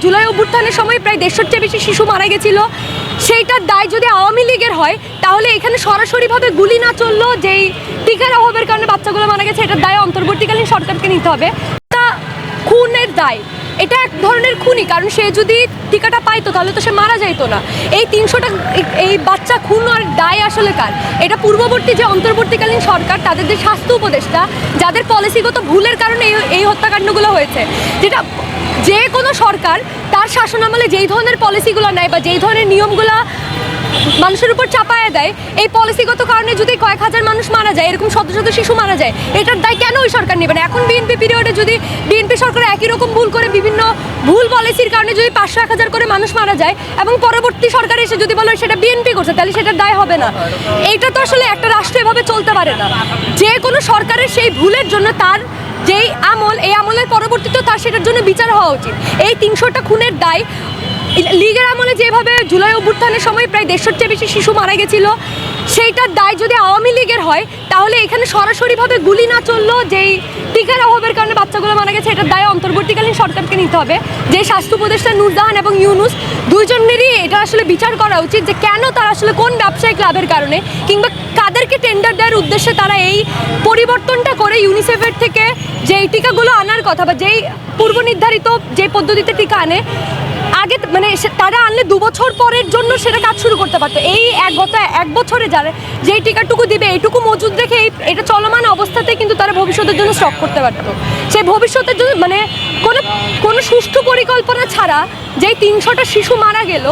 জুলাই অভ্যুত্থানের সময় প্রায় 150-র চেয়ে বেশি শিশু মারা গেছিল, সেইটার দায় যদি আওয়ামী লীগের হয় তাহলে এখানে সরাসরিভাবে গুলি না চললো যেই টিকার অভাবের কারণে বাচ্চাগুলো মারা গেছে, এটার দায় অন্তর্বর্তীকালীন সরকারকে নিতে হবে। তা খুনের দায়, এটা এক ধরনের খুনই, কারণ সে যদি টিকাটা পাইতো তাহলে তো সে মারা যাইতো না। এই 300টা এই বাচ্চা খুন আর দায় আসলে কার? এটা পূর্ববর্তী যে অন্তর্বর্তীকালীন সরকার, তাদের যে স্বাস্থ্য উপদেষ্টা, যাদের পলিসিগত ভুলের কারণে এই হত্যাকাণ্ডগুলো হয়েছে। যেটা যে কোনো সরকার তার শাসনামলে যেই ধরনের পলিসিগুলো নেয় বা যেই ধরনের নিয়মগুলো মানুষের উপর চাপায় দেয়, এই পলিসিগত কারণে যদি কয়েক হাজার মানুষ মারা যায়, এরকম শত শত শিশু মারা যায়, এটার দায় কেন ওই সরকার নেবে না? এখন বিএনপি পিরিয়ডে যদি বিএনপি সরকার একই রকম ভুল করে বিভিন্ন ভুল পলিসির কারণে যদি 500-1000 করে মানুষ মারা যায় এবং পরবর্তী সরকার এসে যদি বলে সেটা বিএনপি করছে, তাহলে সেটার দায় হবে না। এইটা তো আসলে একটা রাষ্ট্র এভাবে চলতে পারে না। যে কোনো সরকারের সেই ভুলের জন্য তার যেই আমল, এই আমলের পরবর্তীতেও তার সেটার জন্য বিচার হওয়া উচিত। এই 300টা খুনের দায় লীগের আমলে যেভাবে জুলাই অভ্যুত্থানের সময় প্রায় 150-র চেয়ে বেশি শিশু মারা গেছিল, সেইটার দায় যদি আওয়ামী লীগের হয় তাহলে এখানে সরাসরিভাবে গুলি না চললো যেই টিকার অভাবের কারণে বাচ্চাগুলো মারা গেছে, এটার দায় অন্তর্বর্তীকালীন সরকারকে নিতে হবে। যে স্বাস্থ্য উপদেষ্টা নূরজাহান এবং ইউনুস, দুইজনেরই এটা আসলে বিচার করা উচিত যে কেন তারা আসলে কোন ব্যবসায়িক লাভের কারণে কিংবা কাদেরকে টেন্ডার দেওয়ার উদ্দেশ্যে তারা এই পরিবর্তনটা করে ইউনিসেফের থেকে যেই টিকাগুলো আনার কথা বা যেই পূর্ব নির্ধারিত যে পদ্ধতিতে টিকা আনে, আগে মানে তারা আনলে 2 বছর পরের জন্য সেটা কাজ শুরু করতে পারতো। এই গত 1 বছরে যারা যেই টিকাটুকু দিবে এইটুকু মজুদ রেখে এটা চলমান অবস্থাতেই কিন্তু তারা ভবিষ্যতের জন্য স্টক করতে পারতো। সেই ভবিষ্যতের জন্য মানে কোনো সুষ্ঠু পরিকল্পনা ছাড়া যেই 300টা শিশু মারা গেল,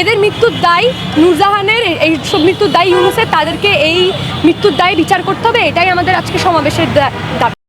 এদের মৃত্যুর দায় নূরজাহানের, এই সব মৃত্যুর দায় ইউনুসের, তাদেরকে এই মৃত্যুর দায় বিচার করতে হবে। এটাই আমাদের আজকে সমাবেশের দাবি।